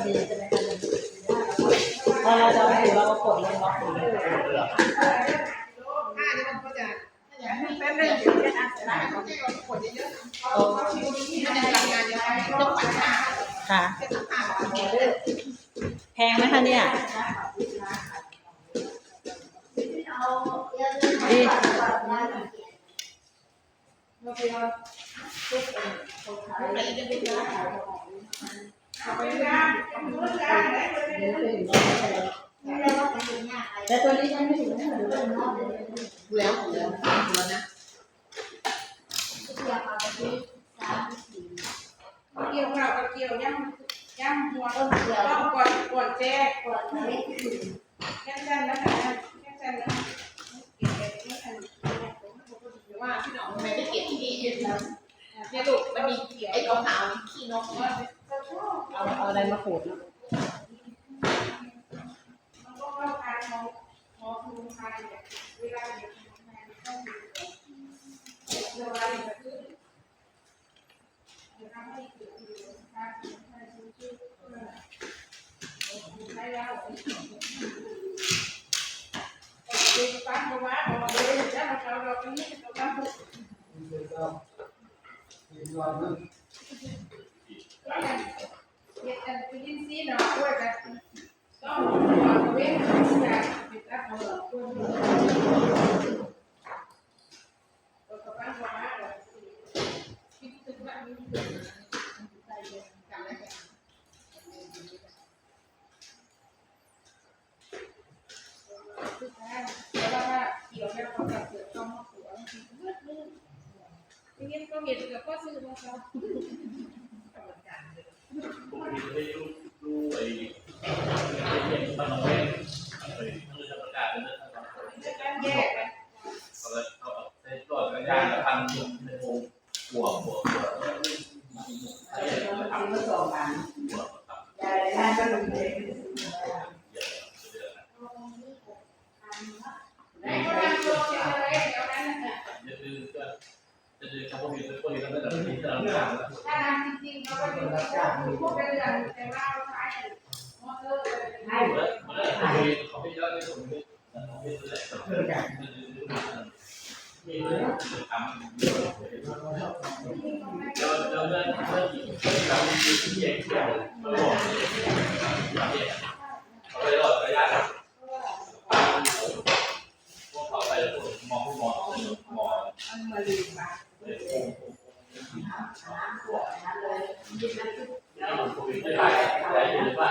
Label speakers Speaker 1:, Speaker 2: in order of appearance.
Speaker 1: ดีใช่ไหมคะพอเราจะถูเราก็กดเลยล็อกเลย
Speaker 2: แป๊บนึงเดี๋ยวจะอ่านเสร็จแล้วเขาจะกดเยอะๆเขาชิวที่มันจะทำงานยังไงต้องปัดหน้า
Speaker 1: ค่ะ
Speaker 2: จะผ่าน
Speaker 1: แพงไหมคะเนี่ยดีแต่ตัวนี้ฉันไม่ถึงนะดูแล้วนะ
Speaker 2: เกี่ยวเรากับเกี่ยวย่ำหัวต้องก่อนแจ้แค่สั้นแล้วค่ะแค่สั้นแล้วหรือว่าพี่น้องทำไมไม่เกี่ยวที่นี่เนี่ยลูกมันมีเกี่ยวไอ้ขาวๆขี้นก
Speaker 1: เอาอะไรมาขูดนะ
Speaker 2: มันก็เข้าทางหมอภูมิไทยเนี่ยเวลาเด็กทำงานต้องมีเวลาเด็กขึ้นจะทำให้เกิดประโยชน์การใช้ชีวิตได้แล้วเด็กฟังมาว่าออกเลยแล้วเราไปนี่เราตั้งหุบเด็กกันไปยินซีเนาะด้วยกันต้องเว้นจากปิดอัพของเราคนเราก็ฟังมาว่าเราคิดถึงว่ามีใจเย็นกันแล้วกันคือแค่เพราะว่าเกี่ยวกับเขาแบบเกิดต้องมาหัวทีนี้ก็เห็นกับก็ซื้อมาเขา
Speaker 3: ดูไอ้เย็นบ้านน้องเว้นมันจะประกาศเป็นเรื่องของ
Speaker 2: การแยกกัน
Speaker 3: เขาเลยเขาใช้ตัวกระยานพันในวงหัว
Speaker 1: ทำมาสองวันยายได้ก็ลงเลย
Speaker 2: ได้ก็ได้ก็ได้เดี๋ยวนั้นนะ
Speaker 3: จะดูเขามีตัวนี้แล้วไม่ต้องมีเราทำ
Speaker 2: ถ้าทำจริงๆเราก็อยู่ที่พวกเป็นเรื่องแต่ว่าเราใช้มอเตอร์ใช้
Speaker 3: เขาไม่เยอะในส่วนนี้เขาไม่เยอะมีเรื่องทำเดี๋ยวเรื่องทำที่ใหญ่ที่ใหญ่เขาบอกเขาเลยหลอดระยะพวกเขาไปแล้วมองมอง
Speaker 2: อันมาลืมมา
Speaker 3: ไม่ได้หรือว่า